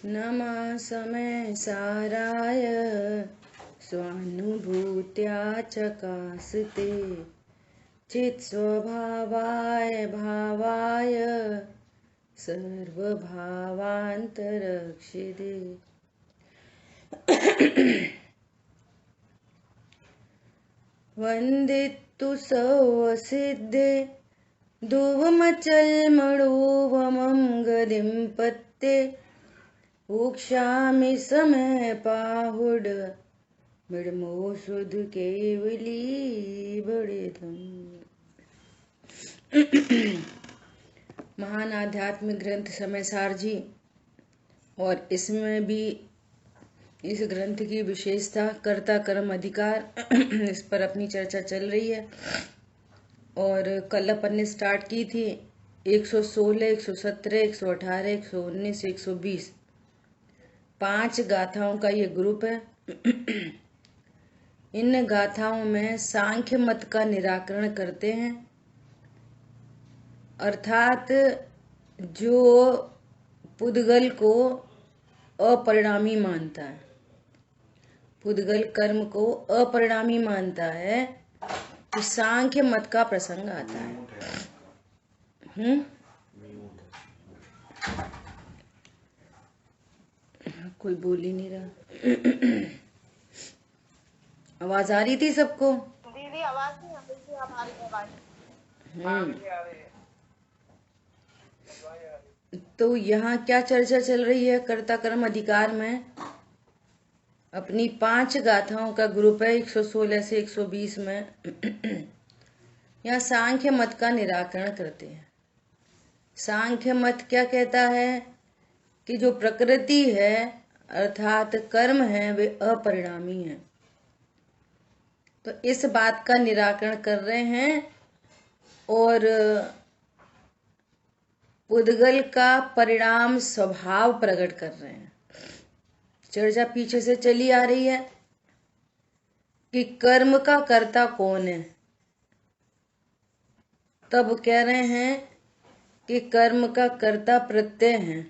नमः समय साराय स्वानुभूत्या चकास्ते चित्स्वभावाय भावाय सर्वभावान्तरक्षिते। वन्दितु सौवसिद्धे धुवमचल्मणोवमं गदिं पत्ते ऊक्षामि समय पाहुड मिडमो सुध केवली बड़ेदम। महान आध्यात्मिक ग्रंथ समय सार जी, और इसमें भी इस ग्रंथ की विशेषता कर्ता कर्म अधिकार इस पर अपनी चर्चा चल रही है। और कल अपन ने स्टार्ट की थी 116, 117, 118, 119, 120 5 गाथाओं का ये ग्रुप है। इन गाथाओं में सांख्य मत का निराकरण करते हैं, अर्थात जो पुद्गल को अपरिणामी मानता है, पुद्गल कर्म को अपरिणामी मानता है, तो सांख्य मत का प्रसंग आता है। कोई बोल ही नहीं रहा। आवाज आ रही थी सबको? दीदी आवाज नहीं आ रही थी, हमारी आवाज। तो यहाँ क्या चर्चा चल रही है? कर्ता कर्म अधिकार में अपनी 5 गाथाओं का ग्रुप है 116 से 120 में। यहाँ सांख्य मत का निराकरण करते हैं। सांख्य मत क्या कहता है कि जो प्रकृति है अर्थात कर्म है वे अपरिणामी है। तो इस बात का निराकरण कर रहे हैं और पुद्गल का परिणाम स्वभाव प्रकट कर रहे हैं। चर्चा पीछे से चली आ रही है कि कर्म का कर्ता कौन है। तब कह रहे हैं कि कर्म का कर्ता प्रत्यय है।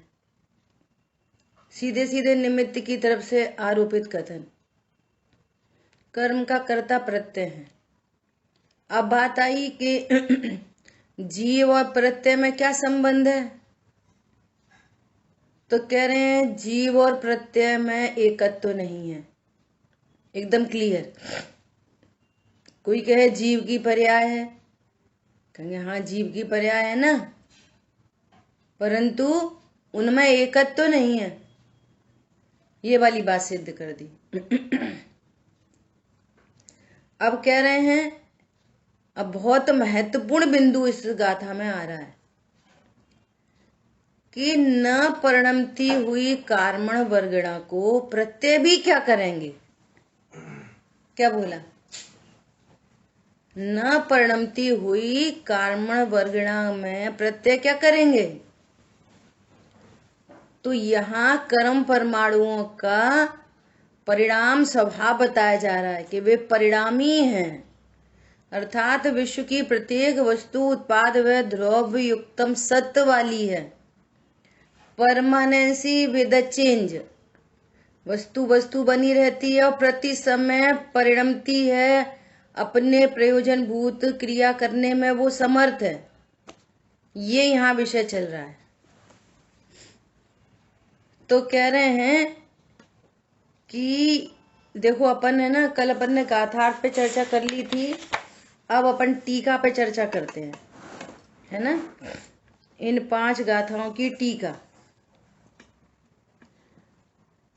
सीधे सीधे निमित्त की तरफ से आरोपित कथन, कर्म का कर्ता प्रत्यय है। अब बात आई कि जीव और प्रत्यय में क्या संबंध है, तो कह रहे हैं जीव और प्रत्यय में एकत्व तो नहीं है, एकदम क्लियर। कोई कहे जीव की पर्याय है, कहेंगे हाँ जीव की पर्याय है ना, परंतु उनमें एकत्व तो नहीं है। ये वाली बात सिद्ध कर दी। अब कह रहे हैं, अब बहुत महत्वपूर्ण बिंदु इस गाथा में आ रहा है कि न परिणमती हुई कार्मण वर्गणा को प्रत्यय भी क्या करेंगे। क्या बोला? न परिणमती हुई कार्मण वर्गणा में प्रत्यय क्या करेंगे। तो यहाँ कर्म परमाणुओं का परिणाम स्वभाव बताया जा रहा है कि वे परिणामी हैं, अर्थात विश्व की प्रत्येक वस्तु उत्पाद व द्रव्य युक्तम सत्व वाली है। परमानेंसी विद चेंज, वस्तु वस्तु बनी रहती है और प्रति समय परिणमती है, अपने प्रयोजन भूत क्रिया करने में वो समर्थ है। ये यहाँ विषय चल रहा है। तो कह रहे हैं कि देखो अपन है ना, कल अपन ने गाथार्थ पे चर्चा कर ली थी, अब अपन टीका पे चर्चा करते हैं, है ना। इन 5 गाथाओं की टीका।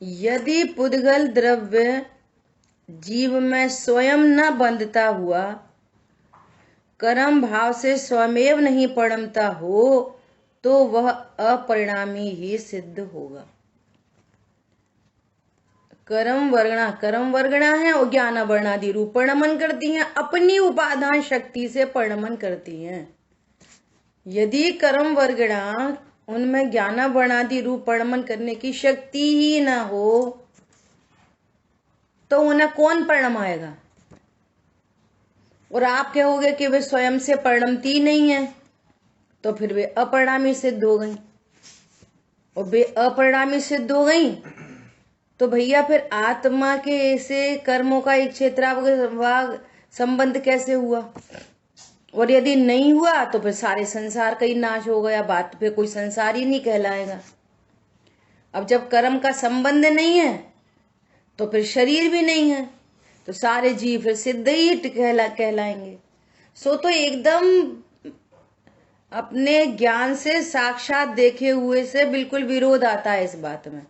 यदि पुद्गल द्रव्य जीव में स्वयं न बंधता हुआ कर्म भाव से स्वयमेव नहीं परिणमता हो तो वह अपरिणामी ही सिद्ध होगा। कर्म वर्गणा है और ज्ञान वर्णादि रूप परिणमन करती हैं, अपनी उपादान शक्ति से परिणमन करती हैं। यदि कर्म वर्गणा उनमें ज्ञान वर्णादि रूप परिणमन करने की शक्ति ही ना हो तो उन्हें कौन परिणमाएगा। और आप कहोगे कि वे स्वयं से परिणमती नहीं है, तो फिर वे अपरिणामी सिद्ध हो गई। और अपरिणामी सिद्ध हो गई, तो भैया फिर आत्मा के ऐसे कर्मों का एक क्षेत्राभाग संबंध कैसे हुआ? और यदि नहीं हुआ तो फिर सारे संसार का ही नाश हो गया, बात पे कोई संसार ही नहीं कहलाएगा। अब जब कर्म का संबंध नहीं है तो फिर शरीर भी नहीं है, तो सारे जीव फिर सिद्ध ही कहलाएंगे। सो तो एकदम अपने ज्ञान से साक्षात देखे हुए से बिल्कुल विरोध आता है इस बात में,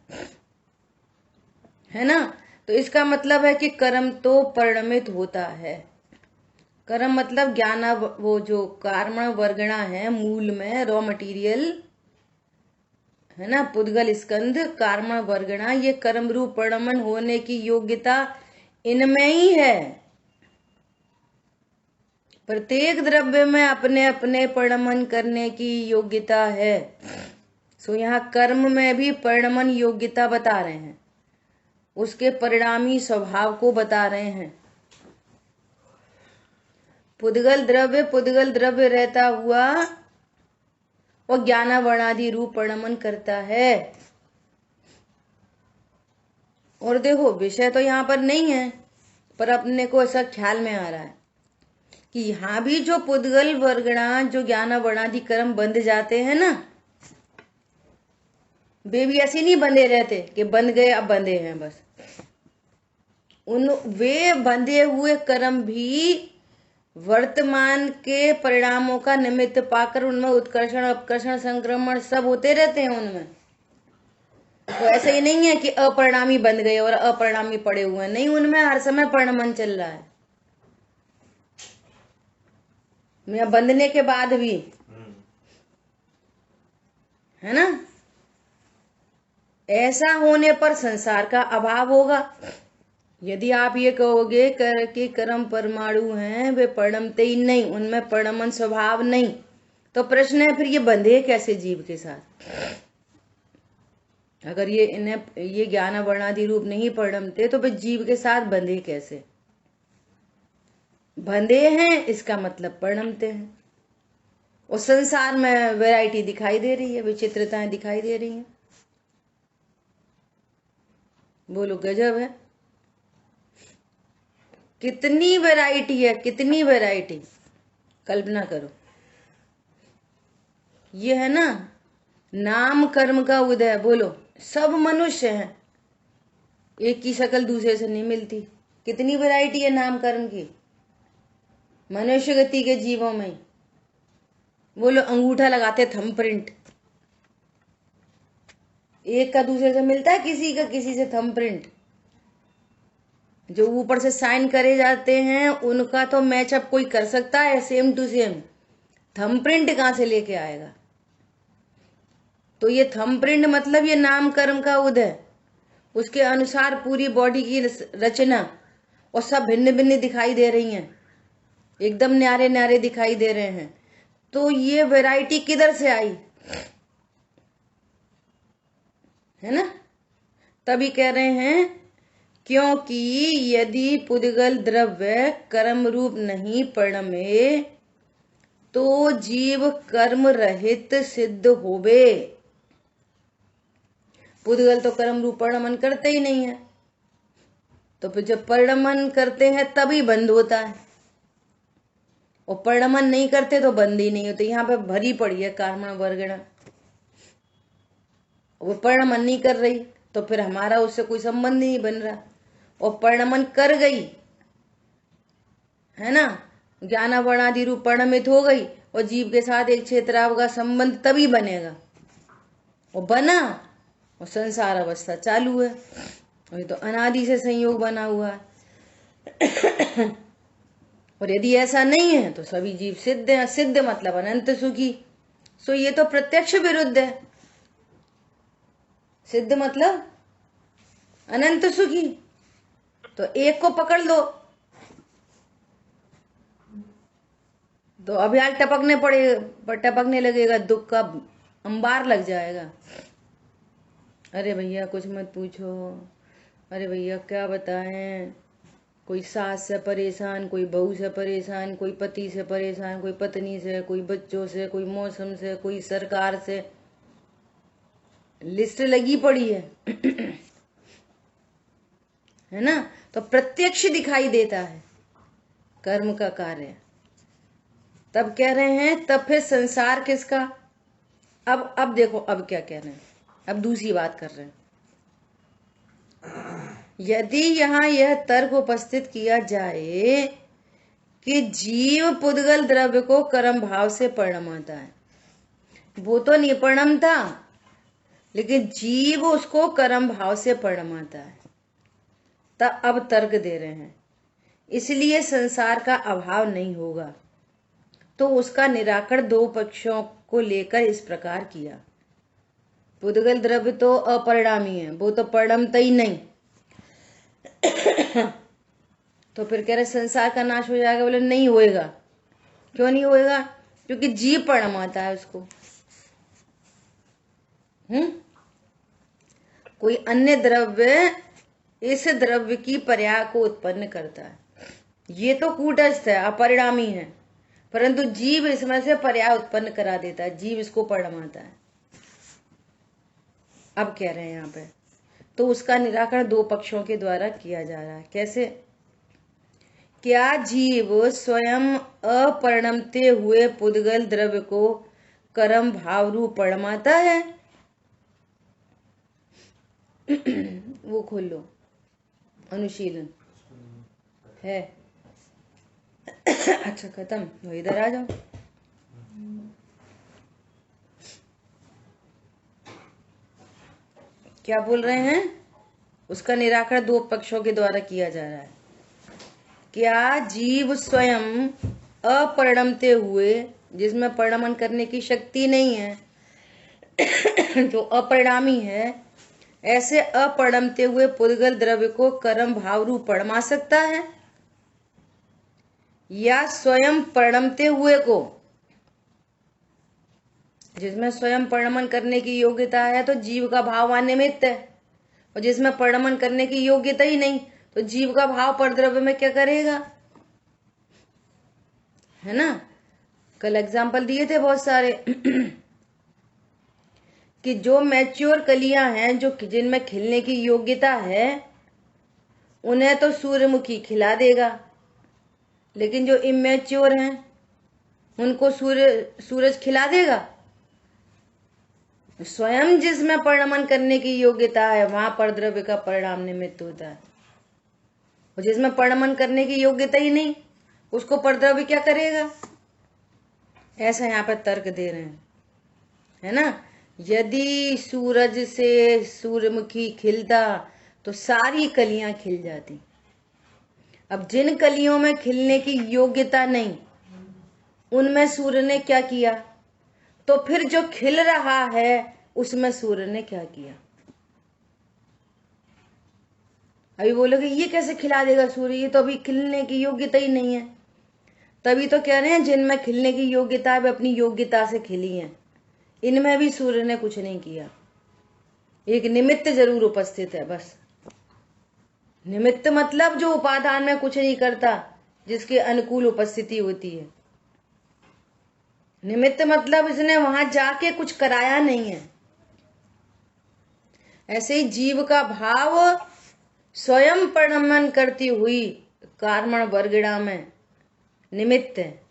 है ना। तो इसका मतलब है कि कर्म तो परिणमित होता है। कर्म मतलब ज्ञान, वो जो कर्म वर्गणा है मूल में, रॉ मटेरियल है ना, पुद्गल स्कंध कर्म वर्गणा, ये कर्म रूप परिणमन होने की योग्यता इनमें ही है। प्रत्येक द्रव्य में अपने अपने परिणमन करने की योग्यता है। सो यहाँ कर्म में भी परिणमन योग्यता बता रहे हैं, उसके परिणामी स्वभाव को बता रहे हैं। पुद्गल द्रव्य रहता हुआ और ज्ञानावर्णादि रूप परिणमन करता है। और देखो विषय तो यहाँ पर नहीं है, पर अपने को ऐसा ख्याल में आ रहा है कि यहाँ भी जो पुद्गल वर्गणा, जो ज्ञानावर्णादि कर्म बंध जाते हैं ना, वे भी ऐसे नहीं बंधे रहते कि बंध गए अब बंधे हैं बस। वे बंधे हुए कर्म भी वर्तमान के परिणामों का निमित्त पाकर उनमें उत्कर्षण अपकर्षण संक्रमण सब होते रहते हैं उनमें। तो ऐसा ही नहीं है कि अपरिणामी बन गए और अपरिणामी पड़े हुए हैं, नहीं, उनमें हर समय परिणमन चल रहा है। या बंधने के बाद भी, है ना। ऐसा होने पर संसार का अभाव होगा। यदि आप ये कहोगे कि कर्म परमाणु हैं, वे परिणमते ही नहीं, उनमें परिणमन स्वभाव नहीं, तो प्रश्न है फिर ये बंधे कैसे जीव के साथ? अगर ये ज्ञान वर्णादि रूप नहीं परिणमते तो फिर जीव के साथ बंधे कैसे? बंधे हैं इसका मतलब परिणमते हैं। और संसार में वैरायटी दिखाई दे रही है, विचित्रताएं दिखाई दे रही हैं। बोलो गजब है, कितनी वैरायटी है, कितनी वैरायटी, कल्पना करो। ये है ना नाम कर्म का उदय। बोलो सब मनुष्य हैं, एक की शक्ल दूसरे से नहीं मिलती। कितनी वैरायटी है नाम कर्म की मनुष्य गति के जीवों में। बोलो अंगूठा लगाते थंब प्रिंट, एक का दूसरे से मिलता है, किसी का किसी से थंब प्रिंट। जो ऊपर से साइन करे जाते हैं उनका तो मैचअप कोई कर सकता है same to same, thumb print कहां से लेके आएगा? तो ये थंब प्रिंट मतलब ये नाम कर्म का उदय, उसके अनुसार पूरी बॉडी की रचना, और सब भिन्न भिन्न दिखाई दे रही हैं, एकदम न्यारे न्यारे दिखाई दे रहे हैं। तो ये वैरायटी किधर से आई? है ना। तभी कह रहे हैं क्योंकि यदि पुद्गल द्रव्य कर्म रूप नहीं परिणमे तो जीव कर्म रहित सिद्ध होवे। पुद्गल तो कर्म रूप परिणमन करते ही नहीं है, तो फिर जब परिणमन करते हैं तभी बंद होता है, और परिणमन नहीं करते तो बंद ही नहीं होते। यहाँ पे भरी पड़ी है कर्म वर्गणा, वो परिणमन नहीं कर रही तो फिर हमारा उससे कोई संबंध नहीं बन रहा, और परिणमन कर गई, है ना, ज्ञानावर्णादि रूप परिणमित हो गई, और जीव के साथ एक क्षेत्राव का संबंध तभी बनेगा, और बना, और संसार अवस्था चालू है, और ये तो अनादि से संयोग बना हुआ है। और यदि ऐसा नहीं है तो सभी जीव सिद्ध है। सिद्ध मतलब अनंत सुखी। सो ये तो प्रत्यक्ष विरुद्ध है। सिद्ध मतलब अनंत सुखी, तो एक को पकड़ लो तो अभियान टपकने लगेगा, दुख का अंबार लग जाएगा। अरे भैया कुछ मत पूछो, अरे भैया क्या बताएं, कोई सास से परेशान, कोई बहू से परेशान, कोई पति से परेशान, कोई पत्नी से, कोई बच्चों से, कोई मौसम से, कोई सरकार से, लिस्ट लगी पड़ी है है ना। तो प्रत्यक्ष दिखाई देता है कर्म का कार्य। तब कह रहे हैं तब फिर संसार किसका। अब देखो अब क्या कह रहे हैं, अब दूसरी बात कर रहे हैं। यदि यहाँ यह तर्क उपस्थित किया जाए कि जीव पुद्गल द्रव्य को कर्म भाव से परिणमाता है, वो तो निपणम था लेकिन जीव उसको कर्म भाव से परिणमाता है, तब अब तर्क दे रहे हैं इसलिए संसार का अभाव नहीं होगा। तो उसका निराकरण दो पक्षों को लेकर इस प्रकार किया। पुद्गल द्रव्य तो अपरिणामी है, वो तो परिणमता ही नहीं। तो फिर कह रहे संसार का नाश हो जाएगा, बोले नहीं होएगा। क्यों नहीं होएगा? क्योंकि जीव परिणमाता है उसको। कोई अन्य द्रव्य इस द्रव्य की पर्याय को उत्पन्न करता है। ये तो कूटस्थ है, अपरिणामी है, परंतु जीव इसमें से पर्याय उत्पन्न करा देता है, जीव इसको परिणमाता है। अब कह रहे हैं यहाँ पे तो उसका निराकरण दो पक्षों के द्वारा किया जा रहा है। कैसे? क्या जीव स्वयं अपरिणमते हुए पुद्गल द्रव्य को कर्म भाव रूप परिणमाता है? वो खोल लो, अनुशीलन है। अच्छा खत्म, तो इधर आ जाओ। क्या बोल रहे हैं? उसका निराकरण दो पक्षों के द्वारा किया जा रहा है। क्या जीव स्वयं अपरिणमते हुए, जिसमें परिणमन करने की शक्ति नहीं है, जो अपरिणामी है, ऐसे अपरिणमते हुए पुद्गल द्रव्य को कर्म भाव रूप परिणमा सकता है? या स्वयं परिणमते हुए को, जिसमें स्वयं परिणमन करने की योग्यता है तो जीव का भाव निमित्त है, और जिसमें परिणमन करने की योग्यता ही नहीं तो जीव का भाव परद्रव्य में क्या करेगा? है ना। कल एग्जाम्पल दिए थे बहुत सारे कि जो मैच्योर कलियां हैं, जो जिनमें खिलने की योग्यता है, उन्हें तो सूर्यमुखी खिला देगा, लेकिन जो इमेच्योर हैं उनको सूरज खिला देगा? स्वयं जिसमें परिणमन करने की योग्यता है वहां परद्रव्य का परिणाम निमित्त होता है, और जिसमें परिणमन करने की योग्यता ही नहीं उसको परद्रव्य क्या करेगा? ऐसा यहाँ पर तर्क दे रहे हैं, है ना। यदि सूरज से सूर्यमुखी खिलता तो सारी कलियां खिल जाती। अब जिन कलियों में खिलने की योग्यता नहीं उनमें सूर्य ने क्या किया, तो फिर जो खिल रहा है उसमें सूर्य ने क्या किया? अभी बोलोगे ये कैसे खिला देगा सूर्य, ये तो अभी खिलने की योग्यता ही नहीं है। तभी तो कह रहे हैं जिनमें खिलने की योग्यता है वे अपनी योग्यता से खिली हैं, इनमें भी सूर्य ने कुछ नहीं किया। एक निमित्त जरूर उपस्थित है, बस। निमित्त मतलब जो उपादान में कुछ नहीं करता, जिसके अनुकूल उपस्थिति होती है। निमित्त मतलब इसने वहां जाके कुछ कराया नहीं है। ऐसे ही जीव का भाव स्वयं परिणमन करती हुई कारण वर्गणा में निमित्त है।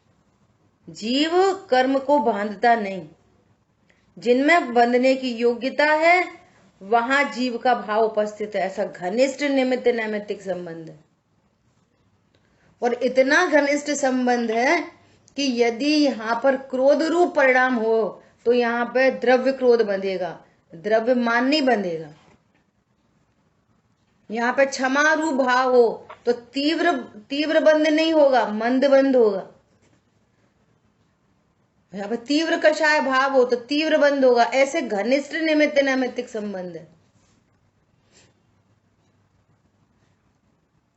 जीव कर्म को बांधता नहीं, जिनमें बंधने की योग्यता है वहां जीव का भाव उपस्थित है। ऐसा घनिष्ठ निमित्त नैमित्तिक संबंध है, और इतना घनिष्ठ संबंध है कि यदि यहाँ पर क्रोध रूप परिणाम हो तो यहाँ पे द्रव्य क्रोध बंधेगा, द्रव्य मान नहीं बंधेगा। यहाँ पे क्षमा रूप भाव हो तो तीव्र बंध नहीं होगा, मंद बंध होगा। यहाँ पे तीव्र कषाय भाव हो तो तीव्र बंध होगा। ऐसे घनिष्ठ निमित्त नैमित्तिक संबंध है।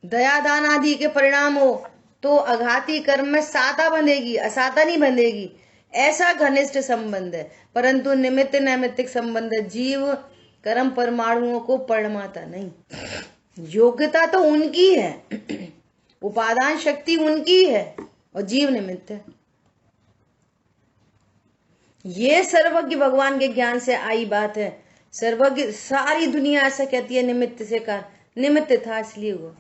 दया दान आदि के परिणाम हो तो अघाती कर्म में साता बंधेगी, असाता नहीं बंधेगी। ऐसा घनिष्ठ संबंध है, परंतु निमित्त नैमित्तिक संबंध है। जीव कर्म परमाणुओं को परिणमाता नहीं। योग्यता तो उनकी है, उपादान शक्ति उनकी है, और जीव निमित्त है। ये सर्वज्ञ भगवान के ज्ञान से आई बात है सर्वज्ञ, सारी दुनिया ऐसा कहती है निमित्त से कार्य, निमित्त था इसलिए हुआ।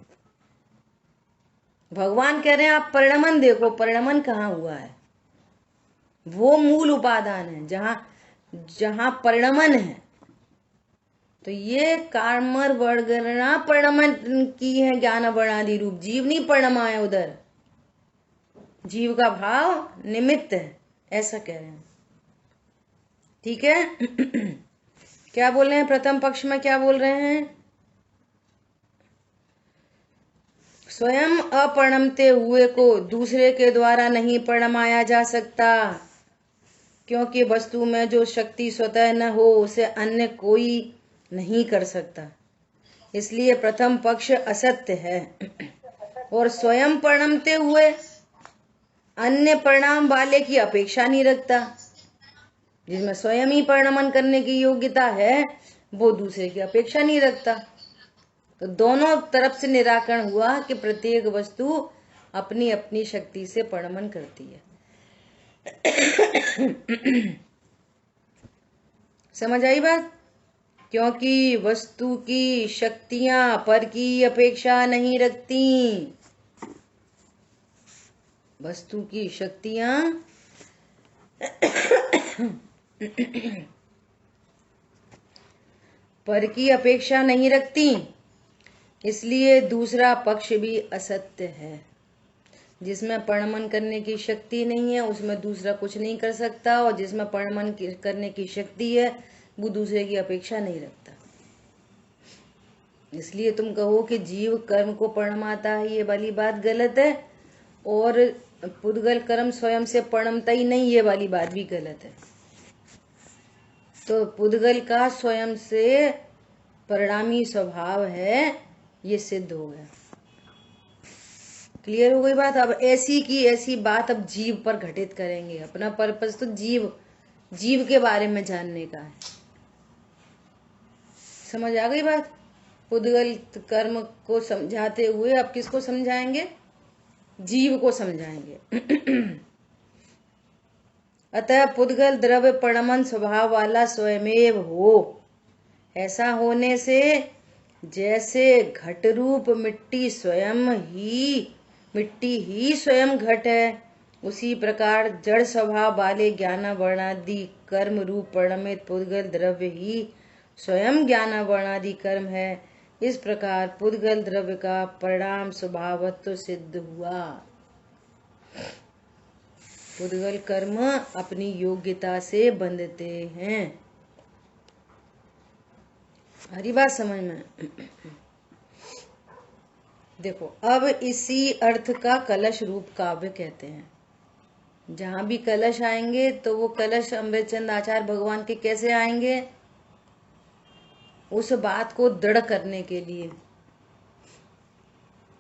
भगवान कह रहे हैं आप परिणमन देखो, परिणमन कहाँ हुआ है, वो मूल उपादान है जहां जहां परिणमन है। तो ये कार्मर वर्गणना परिणमन की है, ज्ञान वर्णादि रूप, जीव नहीं परिणमा है, उधर जीव का भाव निमित्त है, ऐसा कह रहे हैं। ठीक है। क्या बोल रहे हैं प्रथम पक्ष में, क्या बोल रहे हैं? स्वयं अपरिणमते हुए को दूसरे के द्वारा नहीं परिणमाया जा सकता, क्योंकि वस्तु में जो शक्ति स्वतः न हो उसे अन्य कोई नहीं कर सकता, इसलिए प्रथम पक्ष असत्य है। और स्वयं परिणमते हुए अन्य परिणाम वाले की अपेक्षा नहीं रखता, जिसमें स्वयं ही परिणमन करने की योग्यता है वो दूसरे की अपेक्षा नहीं रखता। तो दोनों तरफ से निराकरण हुआ कि प्रत्येक वस्तु अपनी अपनी शक्ति से परिणमन करती है। समझ आई बात? क्योंकि वस्तु की शक्तियां पर की अपेक्षा नहीं रखती, वस्तु की शक्तियां पर की अपेक्षा नहीं रखती, इसलिए दूसरा पक्ष भी असत्य है। जिसमें परिणमन करने की शक्ति नहीं है उसमें दूसरा कुछ नहीं कर सकता, और जिसमें परिणमन करने की शक्ति है वो दूसरे की अपेक्षा नहीं रखता। इसलिए तुम कहो कि जीव कर्म को परिणमाता है, ये वाली बात गलत है, और पुद्गल कर्म स्वयं से परिणमता ही नहीं, ये वाली बात भी गलत है। तो पुद्गल का स्वयं से परिणामी स्वभाव है, ये सिद्ध हो गया। क्लियर हो गई बात? अब ऐसी की ऐसी बात अब जीव पर घटित करेंगे। अपना पर्पस तो जीव के बारे में जानने का है। समझ आ गई बात? पुद्गल कर्म को समझाते हुए अब किसको समझाएंगे? जीव को समझाएंगे। अतः पुद्गल द्रव्य परिणमन स्वभाव वाला स्वयमेव हो। ऐसा होने से जैसे घट रूप मिट्टी ही स्वयं घट है, उसी प्रकार जड़ स्वभाव वाले ज्ञान वर्णादि कर्म रूप परिणमित पुद्गल द्रव्य ही स्वयं ज्ञान वर्णादि कर्म है। इस प्रकार पुद्गल द्रव्य का परिणाम स्वभावत्व सिद्ध हुआ। पुद्गल कर्म अपनी योग्यता से बंधते हैं। हरी बात समझ में? देखो, अब इसी अर्थ का कलश रूप काव्य कहते हैं। जहां भी कलश आएंगे तो वो कलश अमृतचंद आचार्य भगवान के कैसे आएंगे? उस बात को दृढ़ करने के लिए।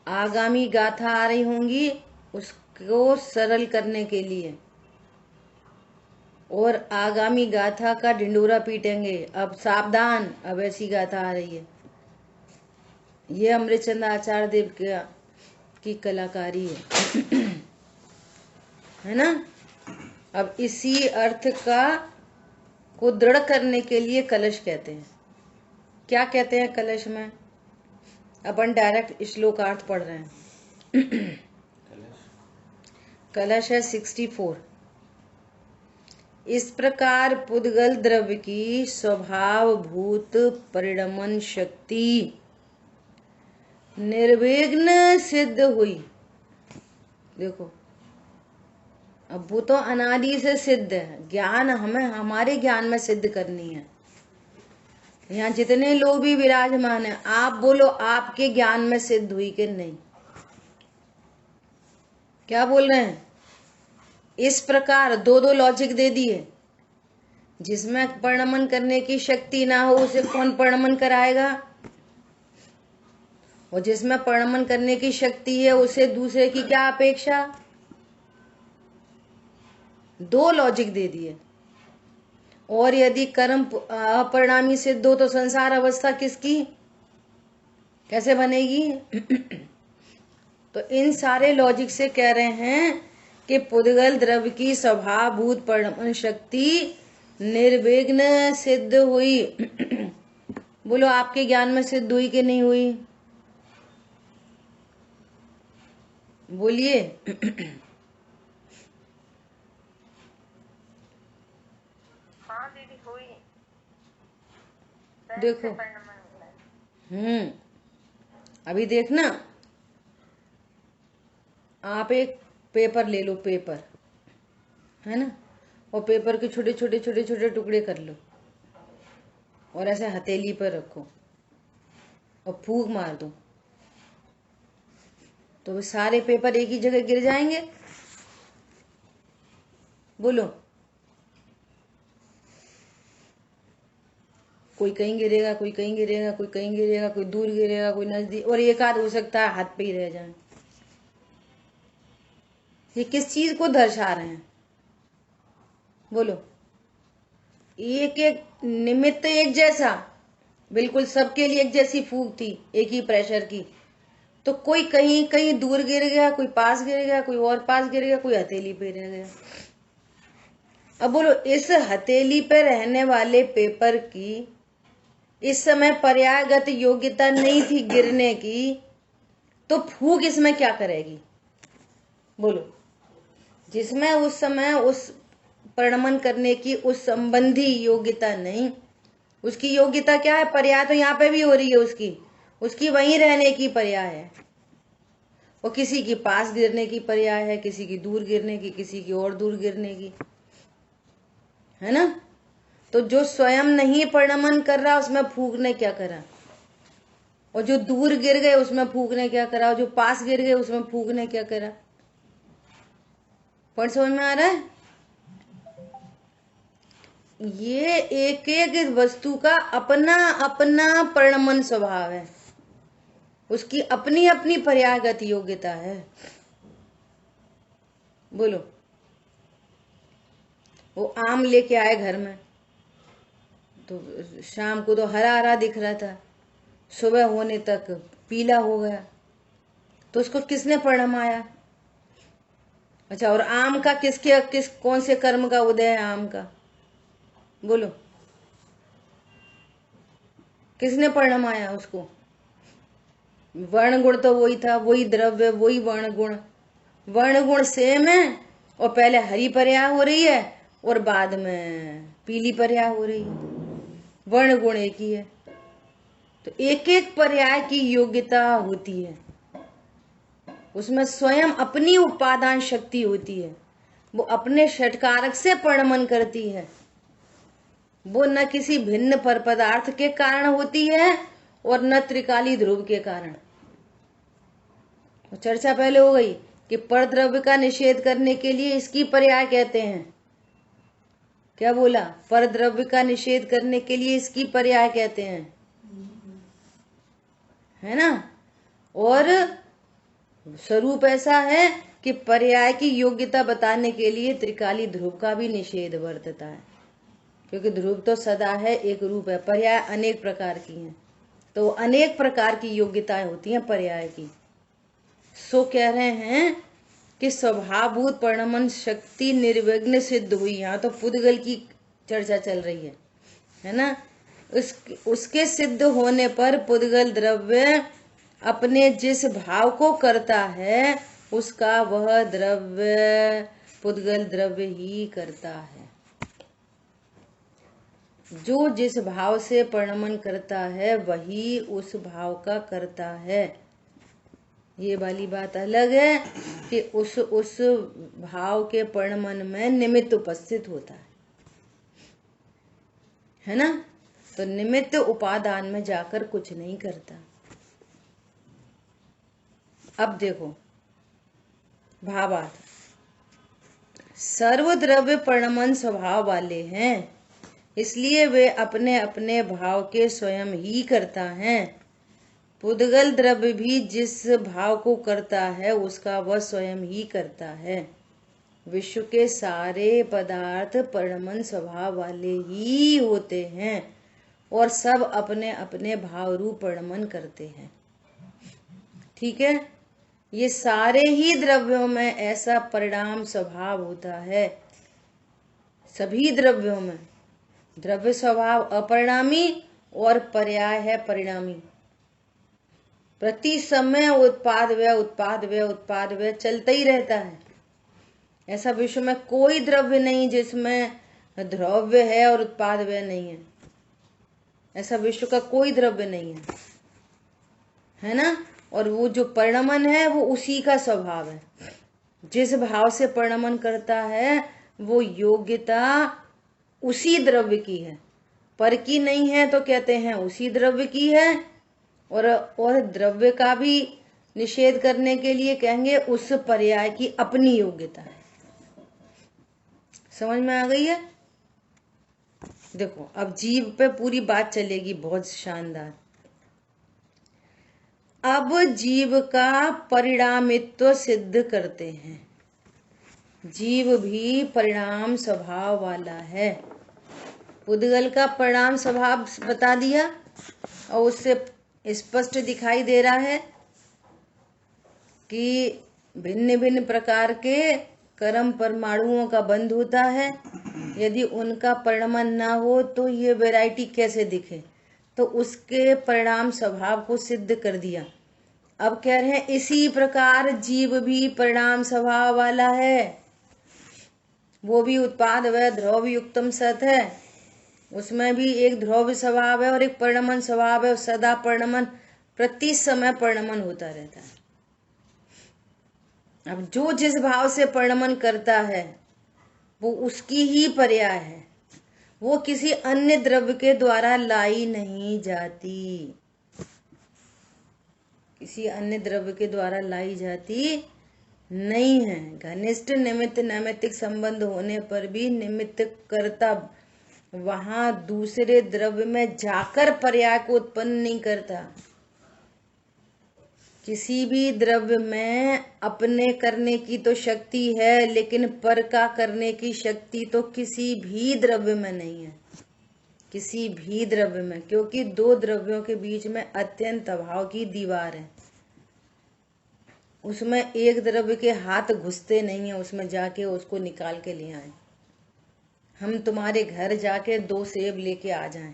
आगामी गाथा आ रही होंगी उसको सरल करने के लिए, और आगामी गाथा का ढिंडोरा पीटेंगे। अब सावधान, अब ऐसी गाथा आ रही है। ये अमृतचंद आचार्य देव की कलाकारी है ना। अब इसी अर्थ को दृढ़ करने के लिए कलश कहते हैं। क्या कहते हैं कलश में? अपन डायरेक्ट श्लोकार्थ पढ़ रहे हैं। कलश है 64। इस प्रकार पुद्गल द्रव्य की स्वभावभूत परिणमन शक्ति निर्विघ्न सिद्ध हुई। देखो, अब वो तो अनादि से सिद्ध है, ज्ञान हमें हमारे ज्ञान में सिद्ध करनी है। यहाँ जितने लोग भी विराजमान हैं, आप बोलो आपके ज्ञान में सिद्ध हुई कि नहीं? क्या बोल रहे हैं? इस प्रकार दो लॉजिक दे दिए। जिसमें परिणमन करने की शक्ति ना हो उसे कौन परिणमन कराएगा, और जिसमें परिणमन करने की शक्ति है उसे दूसरे की क्या अपेक्षा? दो लॉजिक दे दिए। और यदि कर्म अपरिणामी सिद्ध हो तो संसार अवस्था किसकी, कैसे बनेगी? तो इन सारे लॉजिक से कह रहे हैं कि पुद्गल द्रव्य की स्वभावभूत परिणमन शक्ति निर्विघ्न सिद्ध हुई। बोलो आपके ज्ञान में सिद्ध हुई कि नहीं हुई? बोलिए। हाँ दीदी हुई। देखो अभी देखना, आप एक पेपर ले लो, पेपर है ना, और पेपर के छोटे छोटे छोटे छोटे टुकड़े कर लो और ऐसे हथेली पर रखो और फूंक मार दो, तो वे सारे पेपर एक ही जगह गिर जाएंगे। बोलो। कोई कहीं गिरेगा, कोई कहीं गिरेगा, कोई कहीं गिरेगा, कोई दूर गिरेगा, कोई नजदीक, और एक आध हो सकता है हाथ पे ही रह जाए। ये किस चीज को दर्शा रहे हैं? बोलो। एक एक निमित्त एक जैसा, बिल्कुल सबके लिए एक जैसी फूंक थी, एक ही प्रेशर की, तो कोई कहीं कहीं दूर गिर गया, कोई पास गिर गया, कोई और पास गिर गया, कोई हथेली पे रह गया। अब बोलो, इस हथेली पे रहने वाले पेपर की इस समय पर्यायगत योग्यता नहीं थी गिरने की, तो फूंक इसमें क्या करेगी? बोलो। जिसमें उस समय उस परिणमन करने की उस संबंधी योग्यता नहीं, उसकी योग्यता क्या है? पर्याय तो यहाँ पे भी हो रही है, उसकी वहीं रहने की पर्याय है। वो किसी की पास गिरने की पर्याय है, किसी की दूर गिरने की, किसी की और दूर गिरने की, है ना। तो जो स्वयं नहीं परिणमन कर रहा उसमें फूंक ने क्या करा, और जो दूर गिर गए उसमें फूंक ने क्या करा, और जो पास गिर गए उसमें फूंक ने क्या करा? पढ़ समझ में आ रहा है? ये एक एक वस्तु का अपना अपना परिणमन स्वभाव है, उसकी अपनी अपनी पर्यायगत योग्यता है। बोलो। वो आम लेके आए घर में, तो शाम को तो हरा हरा दिख रहा था, सुबह होने तक पीला हो गया, तो उसको किसने परिणमाया? अच्छा, और आम का कौन से कर्म का उदय है आम का? बोलो। किसने परिणमाया उसको? वर्ण गुण तो वही था, वही द्रव्य, वही वर्ण गुण। वर्ण गुण सेम है, और पहले हरी पर्याय हो रही है और बाद में पीली पर्याय हो रही है। वर्ण गुण एक ही है, तो एक एक पर्याय की योग्यता होती है, उसमें स्वयं अपनी उपादान शक्ति होती है, वो अपने षटकारक से परिणमन करती है। वो न किसी भिन्न पर पदार्थ के कारण होती है और न त्रिकाली ध्रुव के कारण। चर्चा पहले हो गई कि परद्रव्य का निषेध करने के लिए इसकी पर्याय कहते हैं। क्या बोला? परद्रव्य का निषेध करने के लिए इसकी पर्याय कहते हैं, है ना। और स्वरूप ऐसा है कि पर्याय की योग्यता बताने के लिए त्रिकाली ध्रुव का भी निषेध बरतता है, क्योंकि ध्रुव तो सदा है, एक रूप है, पर्याय अनेक प्रकार की हैं, तो अनेक प्रकार की योग्यताएं होती हैं पर्याय की। सो कह रहे हैं कि स्वभावभूत परिणमन शक्ति निर्विघ्न सिद्ध हुई। यहाँ तो पुद्गल की चर्चा चल रही है ना। उसके सिद्ध होने पर पुद्गल द्रव्य अपने जिस भाव को करता है उसका वह द्रव्य पुद्गल द्रव्य ही करता है। जो जिस भाव से परिणमन करता है वही उस भाव का करता है। ये वाली बात अलग है कि उस भाव के परिणमन में निमित्त उपस्थित होता है ना। तो निमित्त उपादान में जाकर कुछ नहीं करता। अब देखो भावार्थ। सर्वद्रव्य परिणमन स्वभाव वाले हैं, इसलिए वे अपने अपने भाव के स्वयं ही करता है। पुद्गल द्रव्य भी जिस भाव को करता है उसका वह स्वयं ही करता है। विश्व के सारे पदार्थ परिणमन स्वभाव वाले ही होते हैं और सब अपने अपने भाव रूप परिणमन करते हैं। ठीक है। ये सारे ही द्रव्यों में ऐसा परिणाम स्वभाव होता है, सभी द्रव्यों में। द्रव्य स्वभाव अपरिणामी और पर्याय है परिणामी। प्रति समय उत्पाद व्यय चलता ही रहता है। ऐसा विश्व में कोई द्रव्य नहीं जिसमें द्रव्य है और उत्पाद व्यय नहीं है। ऐसा विश्व का कोई द्रव्य नहीं है ना। और वो जो परिणमन है वो उसी का स्वभाव है। जिस भाव से परिणमन करता है वो योग्यता उसी द्रव्य की है, पर की नहीं है तो कहते हैं उसी द्रव्य की है। और द्रव्य का भी निषेध करने के लिए कहेंगे उस पर्याय की अपनी योग्यता है। समझ में आ गई है? देखो अब जीव पे पूरी बात चलेगी, बहुत शानदार। अब जीव का परिणामित्व सिद्ध करते हैं। जीव भी परिणाम स्वभाव वाला है। पुद्गल का परिणाम स्वभाव बता दिया और उससे स्पष्ट दिखाई दे रहा है कि भिन्न भिन्न प्रकार के कर्म परमाणुओं का बंध होता है। यदि उनका परिणमन ना हो तो ये वैरायटी कैसे दिखे, तो उसके परिणाम स्वभाव को सिद्ध कर दिया। अब कह रहे हैं इसी प्रकार जीव भी परिणाम स्वभाव वाला है। वो भी उत्पाद व ध्रुव युक्तम सत है। उसमें भी एक ध्रुव स्वभाव है और एक परिणमन स्वभाव है। सदा परिणमन, प्रति समय परिणमन होता रहता है। अब जो जिस भाव से परिणमन करता है वो उसकी ही पर्याय है। वो किसी अन्य द्रव्य के द्वारा लाई नहीं जाती, किसी अन्य द्रव्य के द्वारा लाई जाती नहीं है। घनिष्ठ निमित्त नैमित्तिक संबंध होने पर भी निमित्त कर्ता वहां दूसरे द्रव्य में जाकर पर्याय को उत्पन्न नहीं करता। किसी भी द्रव्य में अपने करने की तो शक्ति है, लेकिन पर का करने की शक्ति तो किसी भी द्रव्य में नहीं है, किसी भी द्रव्य में। क्योंकि दो द्रव्यों के बीच में अत्यंत अभाव की दीवार है। उसमें एक द्रव्य के हाथ घुसते नहीं है उसमें जाके उसको निकाल के ले आए। हम तुम्हारे घर जाके 2 सेब लेके आ जाएं।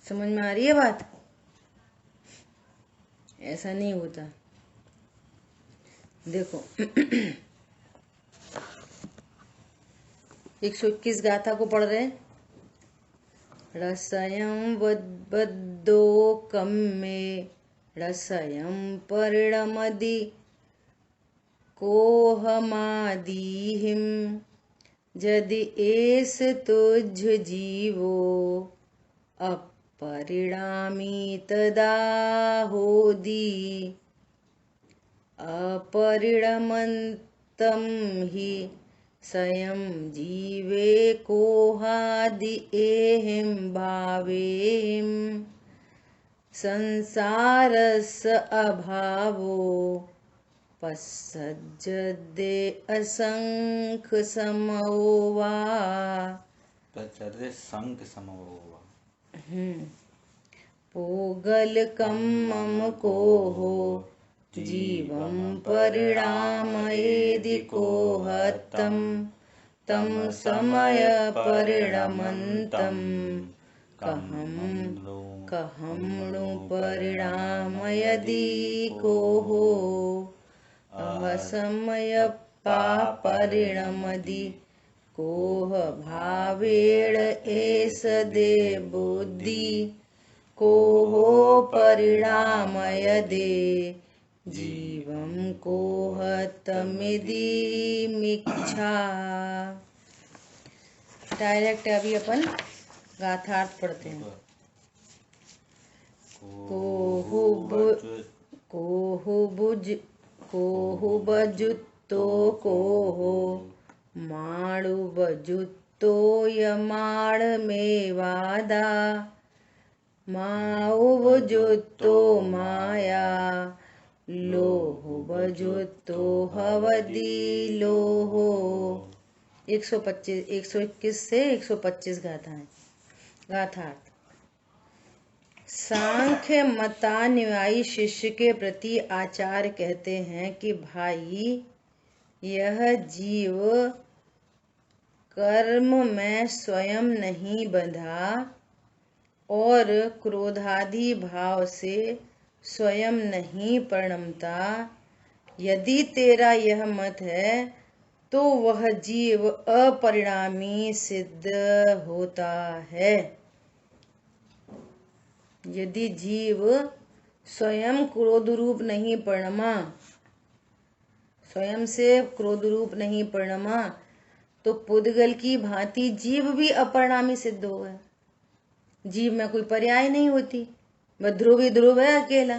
समझ में आ रही है बात? ऐसा नहीं होता। देखो 121 गाथा को पढ़ रहे। रसयं वद्बद्धो कम्मे रसयं परिणमदि कोहमादिहिं यदि एस तुझ जीवो अपरिणामी तदा होदि अपरिणमन्तं हि स्वयं जीवे कोहादि एहिं भावेहिं संसारस्य अभावो पश्चद्दे असंख समो वा। पोगलकं मम को हो जीवं परिणामयेदि कोहतं तं समय परिणमन्तं कहम्णु परिणामयदि कोहो असमय परिणमदि कोह भावेण एष दे बुद्धि कोहो परिणामयदे जीवं कोहतमिति मिच्छा। डायरेक्ट अभी अपन गाथार्थ पढ़ते हैं। कोहु बजुत्तो कोहो माणु बजुत्तो यमाण मेवादा माऊ बजुत्तो माया लोहो बजुत्तो हवदी लोहो। 121 से 125 गाथाएं। गाथार्थ। सांख्य मतानुयायी शिष्य के प्रति आचार्य कहते हैं कि भाई यह जीव कर्म में स्वयं नहीं बंधा और क्रोधादि भाव से स्वयं नहीं परिणमता, यदि तेरा यह मत है तो वह जीव अपरिणामी सिद्ध होता है। यदि जीव स्वयं क्रोध रूप नहीं परिणमा, स्वयं से क्रोध रूप नहीं परिणमा, तो पुद्गल की भांति जीव भी अपरिणामी सिद्ध होगा। जीव में कोई पर्याय नहीं होती, वह ध्रुव ही ध्रुव है अकेला।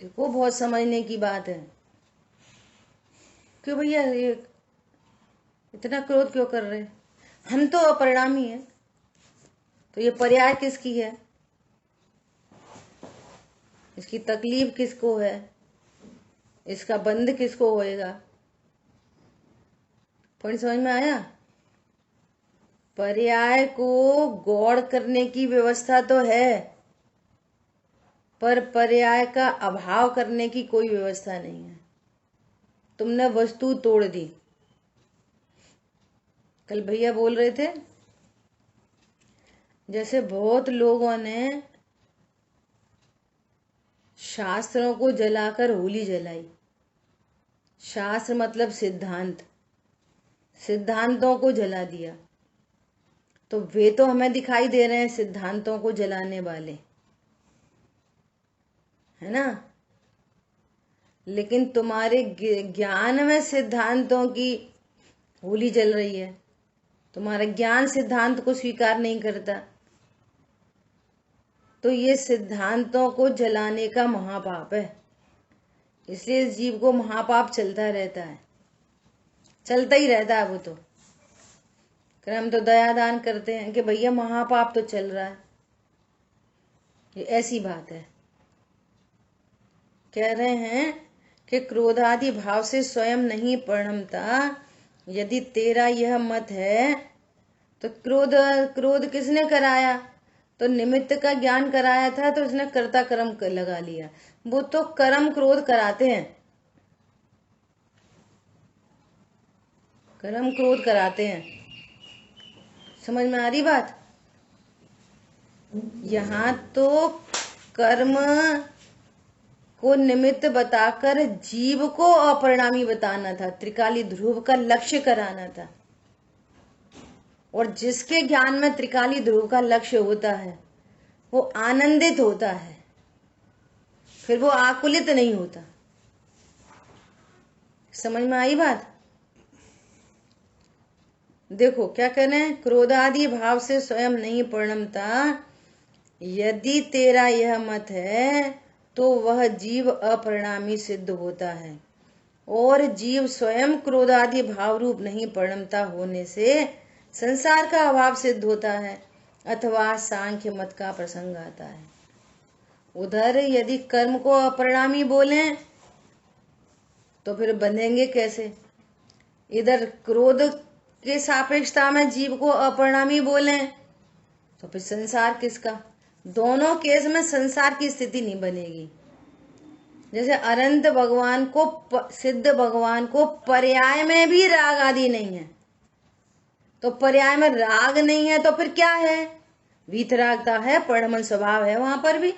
देखो बहुत समझने की बात है कि भैया ये इतना क्रोध क्यों कर रहे, हम तो अपरिणामी हैं, तो ये पर्याय किसकी है, इसकी तकलीफ किसको है, इसका बंध किसको होएगा। पॉइंट समझ में आया। पर्याय को गौड़ करने की व्यवस्था तो है, पर पर्याय का अभाव करने की कोई व्यवस्था नहीं है। तुमने वस्तु तोड़ दी। कल भैया बोल रहे थे जैसे बहुत लोगों ने शास्त्रों को जलाकर होली जलाई। शास्त्र मतलब सिद्धांत, सिद्धांतों को जला दिया, तो वे तो हमें दिखाई दे रहे हैं सिद्धांतों को जलाने वाले, है ना। लेकिन तुम्हारे ज्ञान में सिद्धांतों की होली जल रही है। तुम्हारा ज्ञान सिद्धांत को स्वीकार नहीं करता, तो ये सिद्धांतों को जलाने का महापाप है। इसलिए इस जीव को महापाप चलता रहता है, चलता ही रहता है। वो तो हम तो दया दान करते हैं कि भैया महापाप तो चल रहा है, ये ऐसी बात है। कह रहे हैं कि क्रोधादि भाव से स्वयं नहीं परिणमता, यदि तेरा यह मत है तो क्रोध किसने कराया, तो निमित्त का ज्ञान कराया था, तो उसने कर्ता कर्म लगा लिया। वो तो कर्म क्रोध कराते हैं, कर्म क्रोध कराते हैं। समझ में आ रही बात। यहाँ तो कर्म को निमित्त बताकर जीव को अपरिणामी बताना था, त्रिकाली ध्रुव का लक्ष्य कराना था। और जिसके ज्ञान में त्रिकाली ध्रुव का लक्ष्य होता है वो आनंदित होता है, फिर वो आकुलित नहीं होता। समझ में आई बात। देखो क्या कहना है, क्रोधादि भाव से स्वयं नहीं परिणमता, यदि तेरा यह मत है तो वह जीव अपरिणामी सिद्ध होता है। और जीव स्वयं क्रोधादि भाव रूप नहीं परिणमता होने से संसार का अभाव सिद्ध होता है, अथवा सांख्य मत का प्रसंग आता है। उधर यदि कर्म को अपरिणामी बोले तो फिर बंधेंगे कैसे। इधर क्रोध के सापेक्षता में जीव को अपरिणामी बोले तो फिर संसार किसका। दोनों केस में संसार की स्थिति नहीं बनेगी। जैसे अनंत भगवान को, सिद्ध भगवान को पर्याय में भी राग आदि नहीं है, तो पर्याय में राग नहीं है तो फिर क्या है, वीतरागता है, परिणमन स्वभाव है। वहां पर भी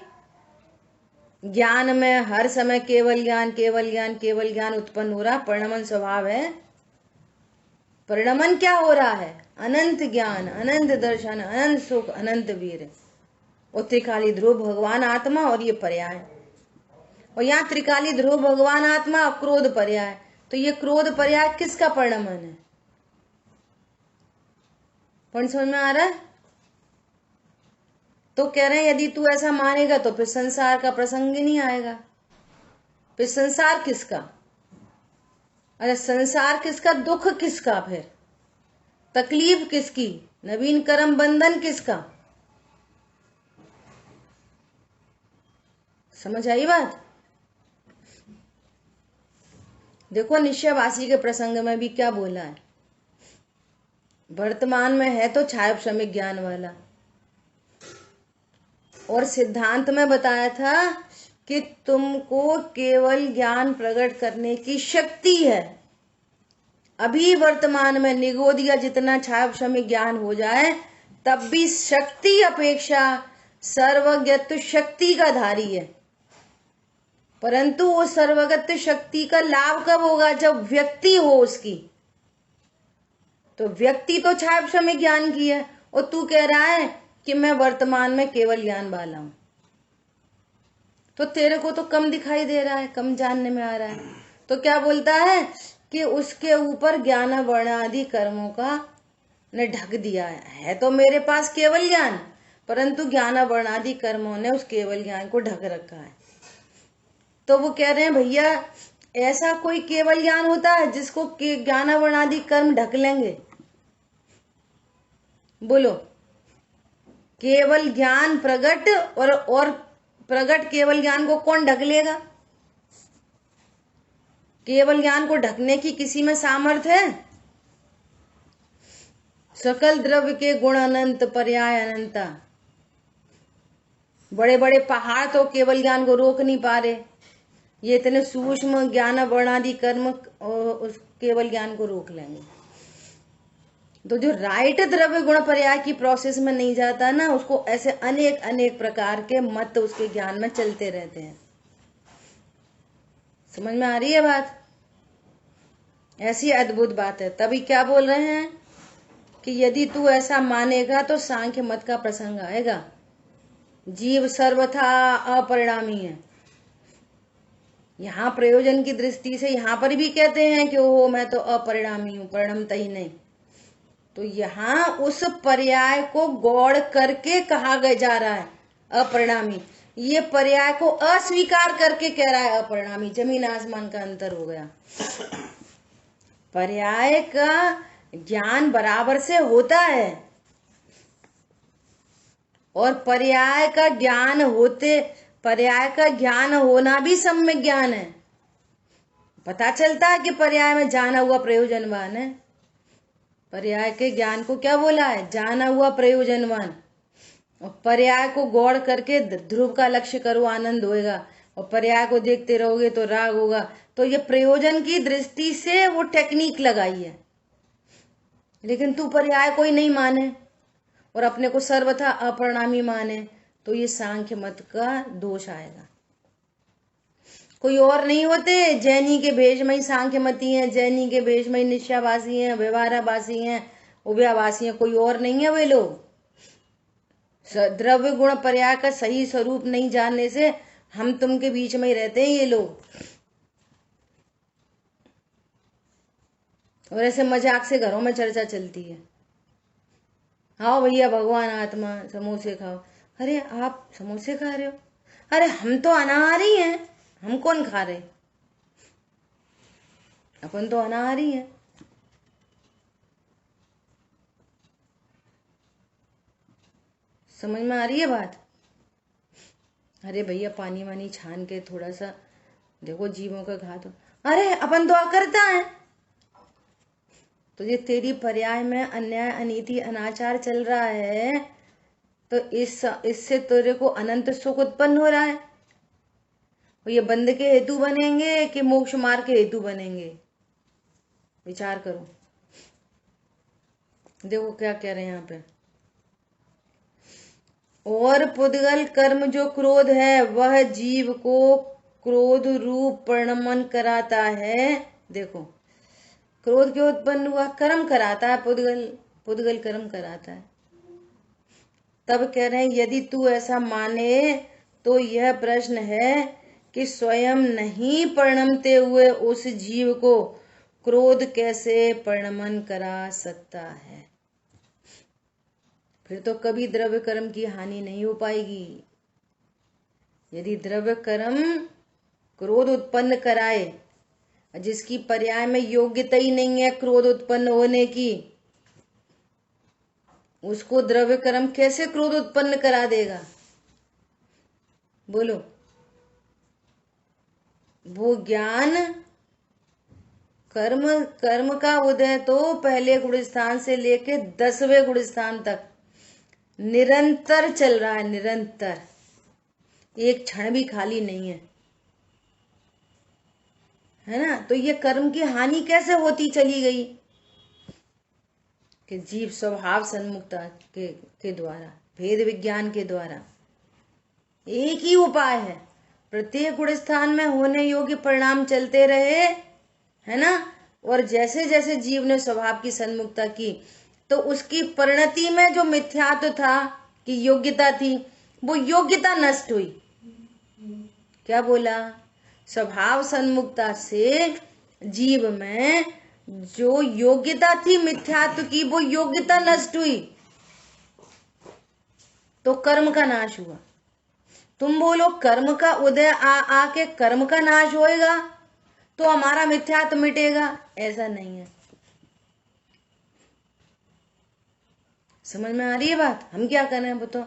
ज्ञान में हर समय केवल ज्ञान केवल ज्ञान केवल ज्ञान उत्पन्न हो रहा, परिणमन स्वभाव है। परिणमन क्या हो रहा है, अनंत ज्ञान, अनंत दर्शन, अनंत सुख, अनंत वीर। और त्रिकाली ध्रुव भगवान आत्मा और ये पर्याय। और यहाँ त्रिकाली ध्रुव भगवान आत्मा, क्रोध पर्याय। तो ये क्रोध पर्याय किसका परिणमन है। पॉइंट समझ में आ रहा है। तो कह रहे हैं यदि तू ऐसा मानेगा तो फिर संसार का प्रसंग ही नहीं आएगा। फिर संसार किसका, अरे संसार किसका, दुख किसका, फिर तकलीफ किसकी, नवीन कर्म बंधन किसका। समझ आई बात। देखो निश्चयवासी के प्रसंग में भी क्या बोला है। वर्तमान में है तो छाया श्रमिक ज्ञान वाला, और सिद्धांत में बताया था कि तुमको केवल ज्ञान प्रकट करने की शक्ति है, अभी वर्तमान में निगोद या जितना छायाक्षमिक ज्ञान हो जाए तब भी शक्ति अपेक्षा सर्वज्ञत्व शक्ति का धारी है, परंतु वो सर्वज्ञत्व शक्ति का लाभ कब होगा? जब व्यक्ति हो उसकी। तो व्यक्ति तो छायाक्षमिक ज्ञान की है और तू कह रहा है कि मैं वर्तमान में केवल ज्ञान वाला हूं, तो तेरे को तो कम दिखाई दे रहा है, कम जानने में आ रहा है। तो क्या बोलता है कि उसके ऊपर ज्ञान वर्णादि कर्मों का ने ढक दिया है तो मेरे पास केवल ज्ञान, परंतु ज्ञान वर्णादि कर्मों ने उस केवल ज्ञान को ढक रखा है। तो वो कह रहे हैं भैया ऐसा कोई केवल ज्ञान होता है जिसको ज्ञान वर्णादि कर्म ढक लेंगे? बोलो, केवल ज्ञान प्रगट और प्रगट केवल ज्ञान को कौन ढक लेगा? केवल ज्ञान को ढकने की किसी में सामर्थ्य है? सकल द्रव्य के गुण अनंत पर्याय अनंता। बड़े बड़े पहाड़ तो केवल ज्ञान को रोक नहीं पा रहे, ये इतने सूक्ष्म ज्ञान वर्णादि कर्म उस केवल ज्ञान को रोक लेंगे। तो जो राइट द्रव्य गुण पर्याय की प्रोसेस में नहीं जाता ना, उसको ऐसे अनेक अनेक प्रकार के मत उसके ज्ञान में चलते रहते हैं। समझ में आ रही है बात? ऐसी अद्भुत बात है। तभी क्या बोल रहे हैं कि यदि तू ऐसा मानेगा तो सांख्य मत का प्रसंग आएगा। जीव सर्वथा अपरिणामी है। यहाँ प्रयोजन की दृष्टि से यहाँ पर भी कहते हैं कि ओहो मैं तो अपरिणामी हूं, परिणमता ही नहीं। तो यहाँ उस पर्याय को गौड़ करके कहा गया जा रहा है अपरिणामी। ये पर्याय को अस्वीकार करके कह रहा है अपरिणामी। जमीन आसमान का अंतर हो गया। पर्याय का ज्ञान बराबर से होता है और पर्याय का ज्ञान होना भी सम्यक ज्ञान है। पता चलता है कि पर्याय में जाना हुआ प्रयोजनवान है। पर्याय के ज्ञान को क्या बोला है? जाना हुआ प्रयोजनवान। और पर्याय को गौड़ करके ध्रुव का लक्ष्य करो आनंद होएगा, और पर्याय को देखते रहोगे तो राग होगा। तो ये प्रयोजन की दृष्टि से वो टेक्निक लगाई है। लेकिन तू पर्याय कोई नहीं माने और अपने को सर्वथा अपरिणामी माने तो ये सांख्य मत का दोष आएगा। कोई और नहीं होते, जैनी के भेष में ही सांख्यमती हैं, जैनी के भेष में ही निश्चावासी हैं, व्यवहारावासी हैं, उभयावासी हैं, कोई और नहीं है वे लोग। द्रव्य गुण पर्याय का सही स्वरूप नहीं जानने से हम तुम के बीच में ही रहते हैं ये लोग। और ऐसे मजाक से घरों में चर्चा चलती है, हाँ भैया भगवान आत्मा समोसे खाओ। अरे आप समोसे खा रहे हो? अरे हम तो अनाहारी हैं, हम कौन खा रहे? अपन तो अनाहारी हैं। समझ में आ रही है बात? अरे भैया पानी वानी छान के थोड़ा सा देखो जीवों का घात हो। अरे अपन तो अकर्ता है। तो ये तेरी पर्याय में अन्याय अनीति अनाचार चल रहा है, तो इससे तेरे को अनंत सुख उत्पन्न हो रहा है। ये बंध के हेतु बनेंगे कि मोक्ष मार्ग के हेतु बनेंगे? विचार करो। देखो क्या कह रहे हैं यहाँ पे। और पुद्गल कर्म जो क्रोध है वह जीव को क्रोध रूप परिणमन कराता है। देखो क्रोध क्यों उत्पन्न हुआ? कर्म कराता है, पुद्गल कर्म कराता है। तब कह रहे हैं यदि तू ऐसा माने तो यह प्रश्न है कि स्वयं नहीं परिणमते हुए उस जीव को क्रोध कैसे परिणमन करा सकता है? फिर तो कभी द्रव्य कर्म की हानि नहीं हो पाएगी। यदि द्रव्य कर्म क्रोध उत्पन्न कराए, जिसकी पर्याय में योग्यता ही नहीं है क्रोध उत्पन्न होने की, उसको द्रव्य कर्म कैसे क्रोध उत्पन्न करा देगा? बोलो। वो ज्ञान कर्म का उदय तो पहले गुणस्थान से लेके 10वें गुणस्थान तक निरंतर चल रहा है, निरंतर, एक क्षण भी खाली नहीं है। है ना। तो ये कर्म की हानि कैसे होती चली गई कि जीव स्वभाव सन्मुक्ता के द्वारा, भेद विज्ञान के द्वारा। एक ही उपाय है, प्रत्येक गुण स्थान में होने योग्य परिणाम चलते रहे, है ना। और जैसे जैसे जीव ने स्वभाव की सन्मुक्ता की तो उसकी परिणति में जो मिथ्यात्व था कि योग्यता थी, वो योग्यता नष्ट हुई। क्या बोला? स्वभाव सन्मुक्ता से जीव में जो योग्यता थी मिथ्यात्व की, वो योग्यता नष्ट हुई तो कर्म का नाश हुआ। तुम बोलो कर्म का उदय आके कर्म का नाश होएगा तो हमारा मिथ्यात्व मिटेगा, ऐसा नहीं है। समझ में आ रही है बात? हम क्या कर रहे हैं बताओ?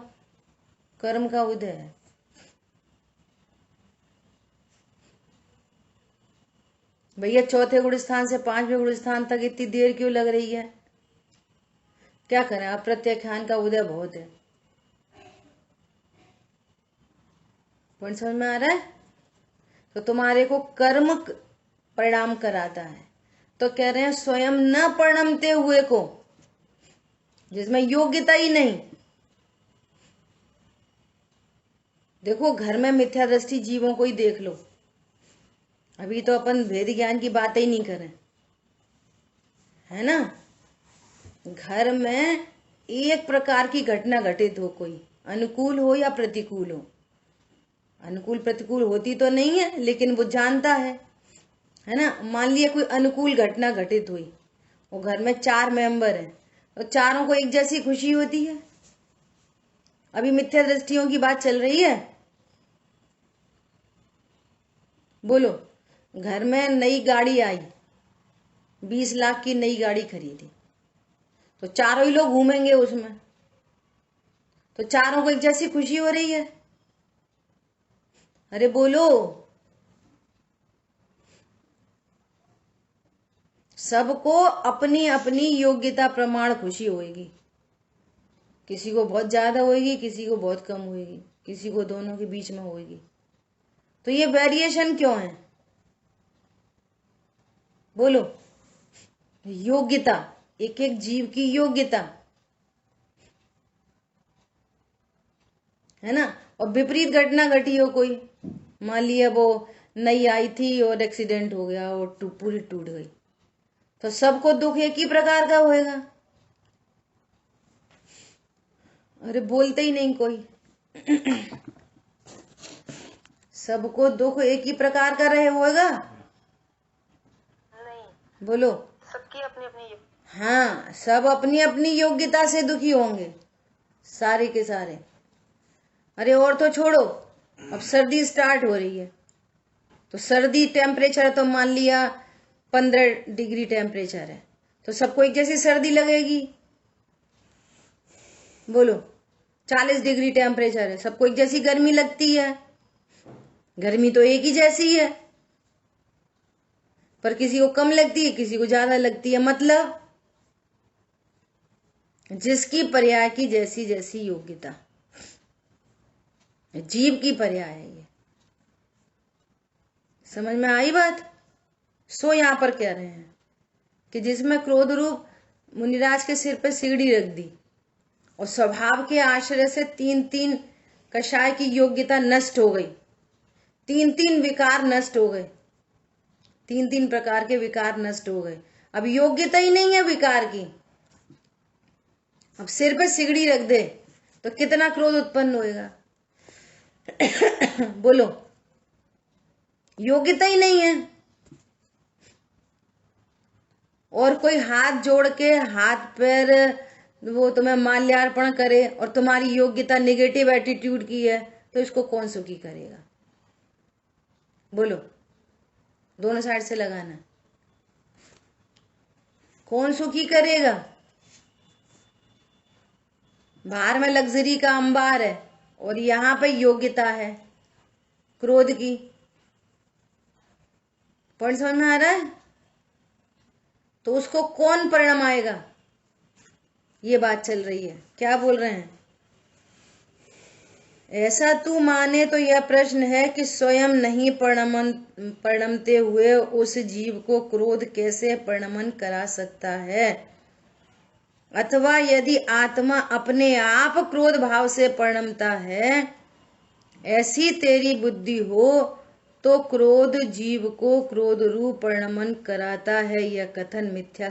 कर्म का उदय है। भैया चौथे गुण स्थान से पांचवें गुण स्थान तक इतनी देर क्यों लग रही है? क्या करें, अप्रत्याख्यान का उदय बहुत है। पॉइंट समझ में आ रहा है? तो तुम्हारे को कर्म परिणाम कराता है, तो कह रहे हैं स्वयं न परिणमते हुए को, जिसमें योग्यता ही नहीं। देखो घर में मिथ्या दृष्टि जीवों को ही देख लो। अभी तो अपन भेद ज्ञान की बातें ही नहीं करें, है ना। घर में एक प्रकार की घटना घटित हो, कोई अनुकूल हो या प्रतिकूल हो, अनुकूल प्रतिकूल होती तो नहीं है लेकिन वो जानता है ना। मान लिया कोई अनुकूल घटना घटित हुई, वो घर में 4 मेंबर हैं, तो चारों को एक जैसी खुशी होती है। अभी मिथ्या दृष्टियों की बात चल रही है। बोलो, घर में नई गाड़ी आई, 20 लाख की नई गाड़ी खरीदी, तो चारों ही लोग घूमेंगे उसमें, तो चारों को एक जैसी खुशी हो रही है। अरे बोलो, सबको अपनी अपनी योग्यता प्रमाण खुशी होगी। किसी को बहुत ज्यादा होगी, किसी को बहुत कम होगी, किसी को दोनों के बीच में होगी। तो ये वेरिएशन क्यों है? बोलो, योग्यता, एक एक जीव की योग्यता, है ना। और विपरीत घटना घटी हो, कोई मान लिया वो नई आई थी और एक्सीडेंट हो गया और पूरी टूट गई, तो सबको दुख एक ही प्रकार का होएगा। अरे बोलते ही नहीं कोई। सबको दुख एक ही प्रकार का रहे होएगा? नहीं, बोलो। सबकी अपनी अपनी। हाँ, सब अपनी अपनी योग्यता से दुखी होंगे, सारे के सारे। अरे और तो छोड़ो, अब सर्दी स्टार्ट हो रही है, तो सर्दी टेम्परेचर तो मान लिया 15 डिग्री टेम्परेचर है, तो सबको एक जैसी सर्दी लगेगी? बोलो, 40 डिग्री टेम्परेचर है, सबको एक जैसी गर्मी लगती है? गर्मी तो एक ही जैसी है, पर किसी को कम लगती है, किसी को ज्यादा लगती है। मतलब जिसकी पर्याय की जैसी जैसी योग्यता, जीव की पर्याय है ये। समझ में आई बात? सो यहां पर कह रहे हैं कि जिसमें क्रोध रूप मुनिराज के सिर पे सीढ़ी रख दी और स्वभाव के आश्रय से 3-3 कषाय की योग्यता नष्ट हो गई, 3-3 विकार नष्ट हो गए, 3-3 प्रकार के विकार नष्ट हो गए। अब योग्यता ही नहीं है विकार की, अब सिर पे सिगड़ी रख दे तो कितना क्रोध उत्पन्न होएगा? बोलो, योग्यता ही नहीं है। और कोई हाथ जोड़ के हाथ पैर वो तुम्हें माल्यार्पण करे और तुम्हारी योग्यता निगेटिव एटीट्यूड की है, तो इसको कौन सुखी करेगा? बोलो, दोनों साइड से लगाना, कौन सुखी करेगा? बाहर में लग्जरी का अंबार है और यहां पे योग्यता है क्रोध की। पॉइंट समझ में आ रहा है? तो उसको कौन परिणाम आएगा? ये बात चल रही है। क्या बोल रहे हैं? ऐसा तू माने तो यह प्रश्न है कि स्वयं नहीं परिणमते हुए उस जीव को क्रोध कैसे परिणमन करा सकता है। अथवा यदि आत्मा अपने आप क्रोध भाव से परिणमता है, ऐसी तेरी बुद्धि हो, तो क्रोध जीव को क्रोध रूप परिणमन कराता है, यह कथन मिथ्या